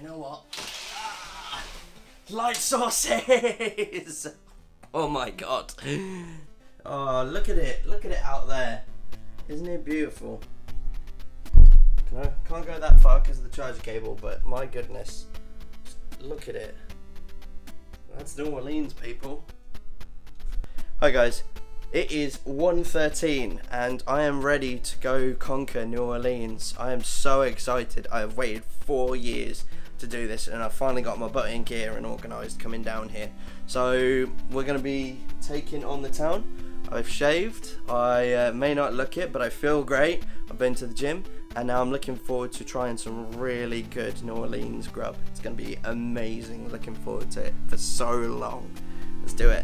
You know what? Light sources! Oh my god. Oh, look at it. Look at it out there. Isn't it beautiful? Can't go that far because of the charger cable, but my goodness. Just look at it. That's New Orleans, people. Hi guys. It is 1:13 and I am ready to go conquer New Orleans. I am so excited. I have waited 4 years to do this and I finally got my butt in gear and organised coming down here. So we're going to be taking on the town. I've shaved. I may not look it, but I feel great. I've been to the gym and now I'm looking forward to trying some really good New Orleans grub. It's going to be amazing. Looking forward to it for so long. Let's do it.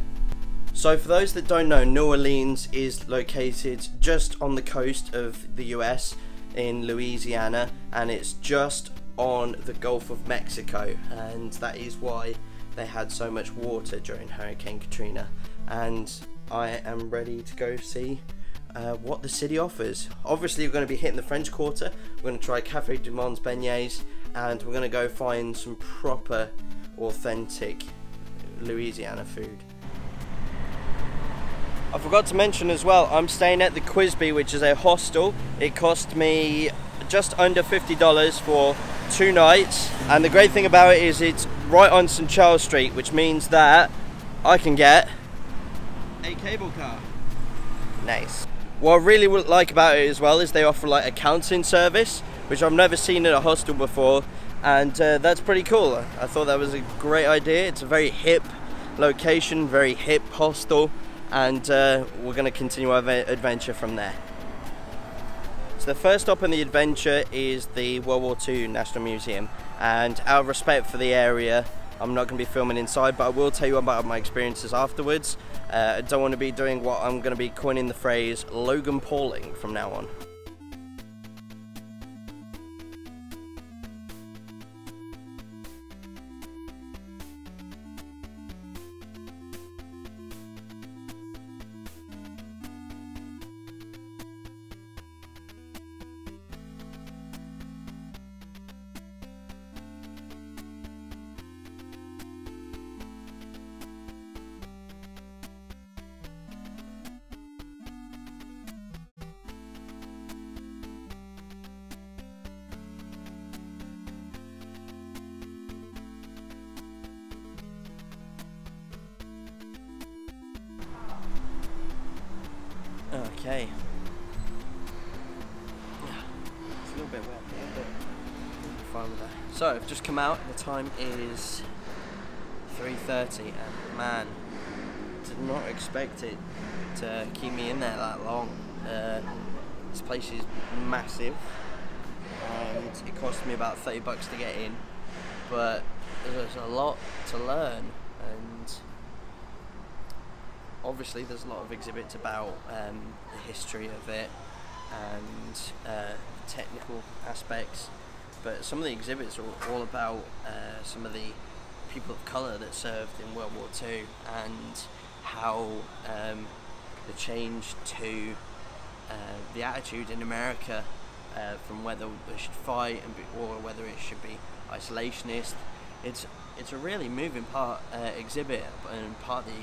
So for those that don't know, New Orleans is located just on the coast of the US in Louisiana, and it's just on the Gulf of Mexico, and that is why they had so much water during Hurricane Katrina. And I am ready to go see what the city offers. Obviously we're going to be hitting the French Quarter, we're going to try Café du Monde's beignets, and we're going to go find some proper authentic Louisiana food. I forgot to mention as well, I'm staying at the Quisby, which is a hostel. It cost me just under $50 for 2 nights, and the great thing about it is it's right on St. Charles Street, which means that I can get a cable car. Nice. What I really like about it as well is they offer like a counseling service, which I've never seen at a hostel before, and that's pretty cool. I thought that was a great idea. It's a very hip location, very hip hostel, and we're going to continue our adventure from there. So the first stop on the adventure is the World War II National Museum, and out of respect for the area I'm not going to be filming inside, but I will tell you about my experiences afterwards. I don't want to be doing what I'm going to be coining the phrase Logan Pauling from now on. Okay. Yeah, it's a little bit wet here, but we'll be fine with that. So, I've just come out, the time is 3:30, and man, did not expect it to keep me in there that long. This place is massive, and it cost me about $30 to get in, but there's a lot to learn, and obviously there's a lot of exhibits about the history of it and technical aspects, but some of the exhibits are all about some of the people of colour that served in World War II and how the change to the attitude in America from whether they should fight or whether it should be isolationist. It's a really moving exhibit and part of the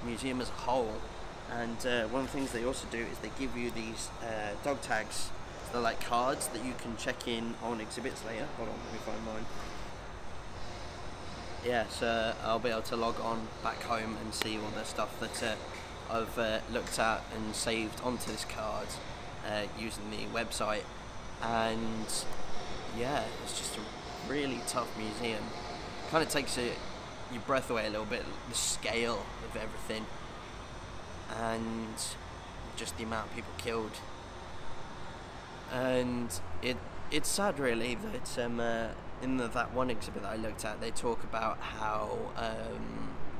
museum as a whole, and one of the things they also do is they give you these dog tags. So they're like cards that you can check in on exhibits later. Hold on, let me find mine. Yeah, so I'll be able to log on back home and see all the stuff that I've looked at and saved onto this card using the website. And yeah, it's just a really tough museum. Kind of takes your breath away a little bit, the scale of everything and just the amount of people killed. And it's sad really that in that one exhibit that I looked at, they talk about how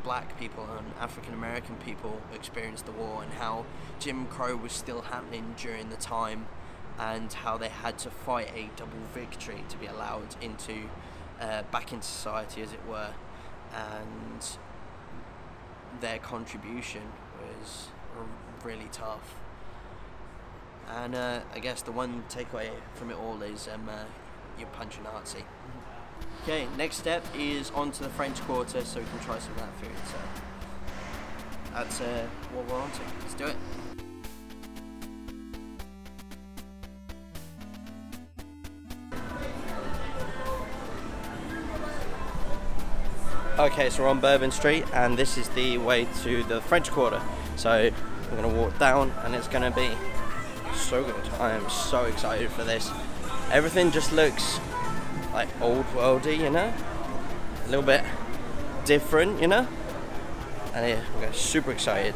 black people and African American people experienced the war and how Jim Crow was still happening during the time and how they had to fight a double victory to be allowed into back into society, as it were. And their contribution was really tough. And I guess the one takeaway from it all is you punch a Nazi. Okay, next step is on to the French Quarter so we can try some of that food. So that's what we're on to. Let's do it. Okay, so we're on Bourbon Street and this is the way to the French Quarter. So we're gonna walk down and it's gonna be so good. I am so excited for this. Everything just looks like old worldy, you know? A little bit different, you know? And yeah, I'm super excited.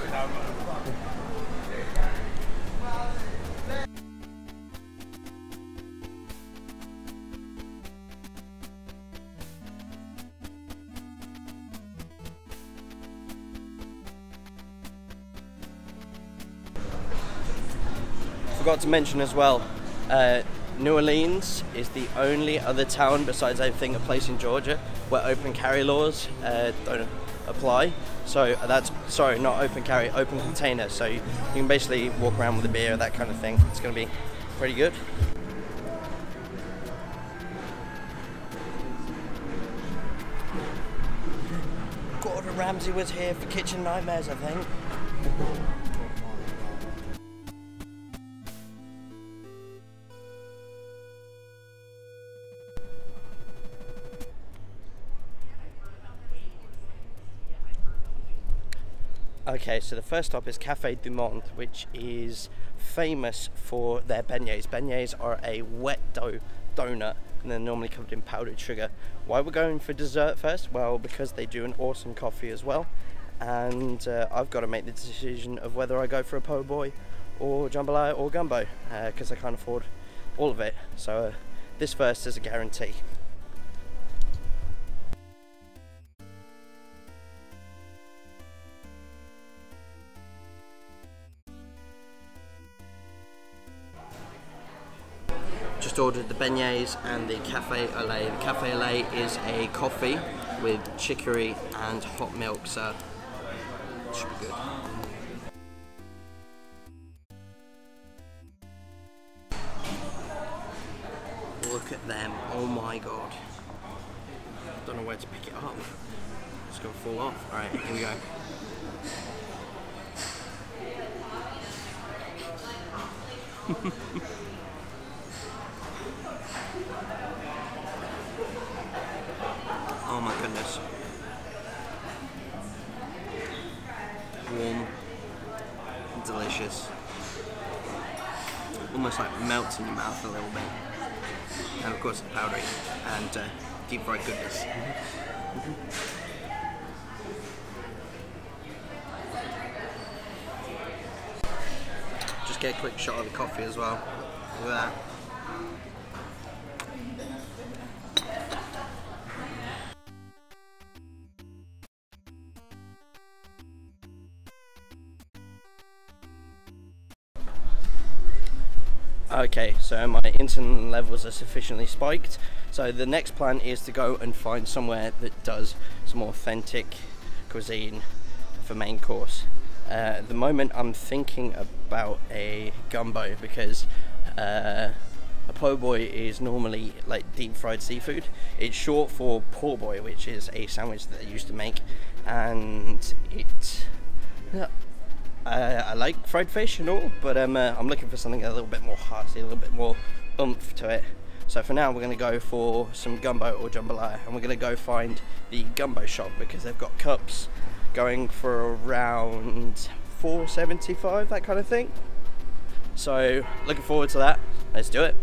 Forgot to mention as well, New Orleans is the only other town besides I think a place in Georgia where open carry laws don't apply. So that's, sorry, not open carry, open container. So you can basically walk around with a beer, that kind of thing. It's going to be pretty good. Gordon Ramsay was here for Kitchen Nightmares, I think. Okay, so the first stop is Café du Monde, which is famous for their beignets. Beignets are a wet dough donut and they're normally covered in powdered sugar. Why we're going for dessert first? Well, because they do an awesome coffee as well. And I've got to make the decision of whether I go for a po' boy or jambalaya or gumbo, because I can't afford all of it. So this first is a guarantee. Just ordered the beignets and the cafe au lait. The cafe au lait is a coffee with chicory and hot milk, so it should be good. Look at them, oh my god. Don't know where to pick it up. It's gonna fall off. Alright, here we go. Oh my goodness. Warm, delicious. Almost like melts in your mouth a little bit. And of course it's powdery and deep fried goodness. Just get a quick shot of the coffee as well. Look at that. Okay, so my insulin levels are sufficiently spiked, so the next plan is to go and find somewhere that does some authentic cuisine for main course. At the moment I'm thinking about a gumbo because a po' boy is normally like deep fried seafood. It's short for po' boy, which is a sandwich that they used to make, and it I like fried fish and all, but I'm looking for something a little bit more hearty, a little bit more oomph to it. So for now we're going to go for some gumbo or jambalaya, and we're going to go find the gumbo shop because they've got cups going for around $4.75, that kind of thing. So looking forward to that. Let's do it.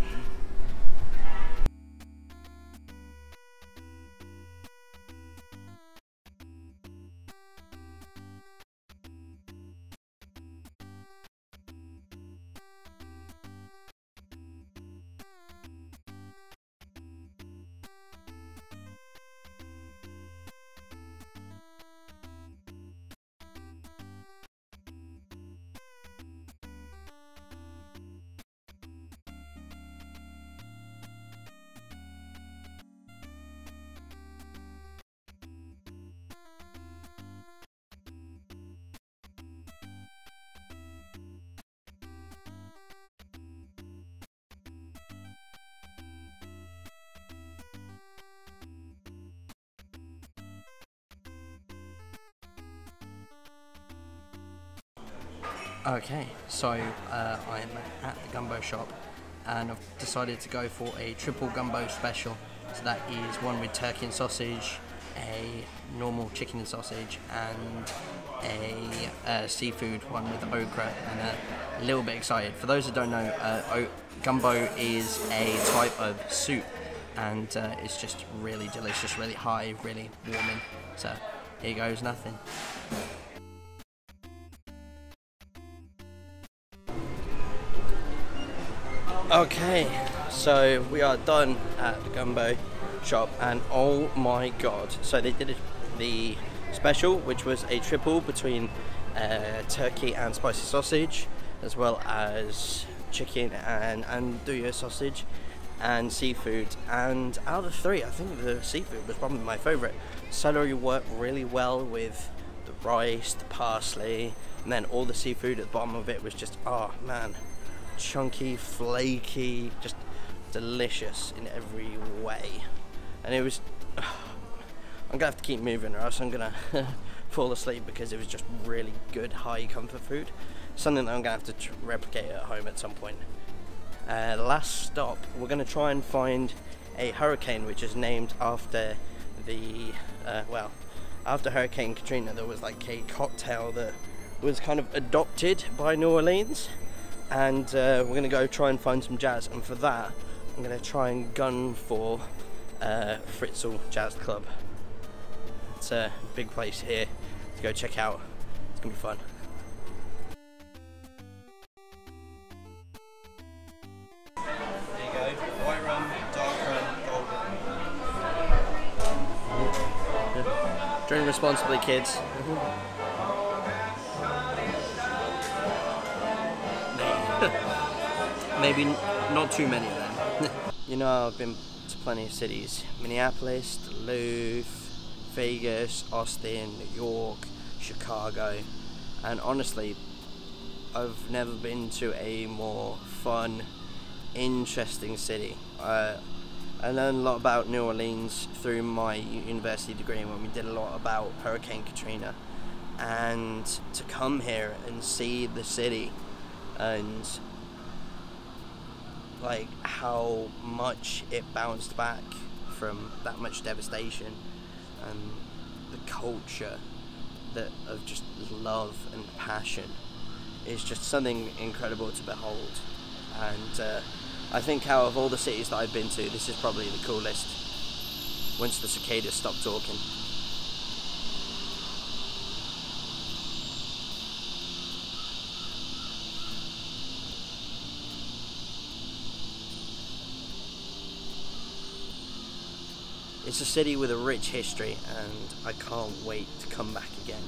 Okay, so I'm at the gumbo shop and I've decided to go for a triple gumbo special. So that is one with turkey and sausage, a normal chicken and sausage, and a seafood one with okra, and a little bit excited. For those that don't know, gumbo is a type of soup, and it's just really delicious, really high, really warming. So here goes nothing. Okay, so we are done at the gumbo shop, and oh my god, so they did the special, which was a triple between turkey and spicy sausage, as well as chicken and andouille sausage and seafood. And out of the three, I think the seafood was probably my favourite. Celery worked really well with the rice, the parsley, and then all the seafood at the bottom of it was just, oh man, chunky, flaky, just delicious in every way. And it was, I'm gonna have to keep moving or else I'm gonna fall asleep, because it was just really good high comfort food, something that I'm gonna have to replicate at home at some point. Last stop, we're gonna try and find a hurricane which is named after the well, after Hurricane Katrina. There was like a cocktail that was kind of adopted by New Orleans, and we're gonna go try and find some jazz, and for that I'm gonna try and gun for Fritzl Jazz Club. It's a big place here to go check out. It's gonna be fun. There you go, white rum, dark rum, gold rum. Drink responsibly, kids. Maybe not too many of them. You know, I've been to plenty of cities: Minneapolis, Duluth, Vegas, Austin, New York, Chicago, and honestly, I've never been to a more fun, interesting city. I learned a lot about New Orleans through my university degree when we did a lot about Hurricane Katrina, and to come here and see the city and like how much it bounced back from that much devastation, and the culture that of just love and passion is just something incredible to behold. And I think out of all the cities that I've been to, this is probably the coolest once the cicadas stop talking. It's a city with a rich history, and I can't wait to come back again.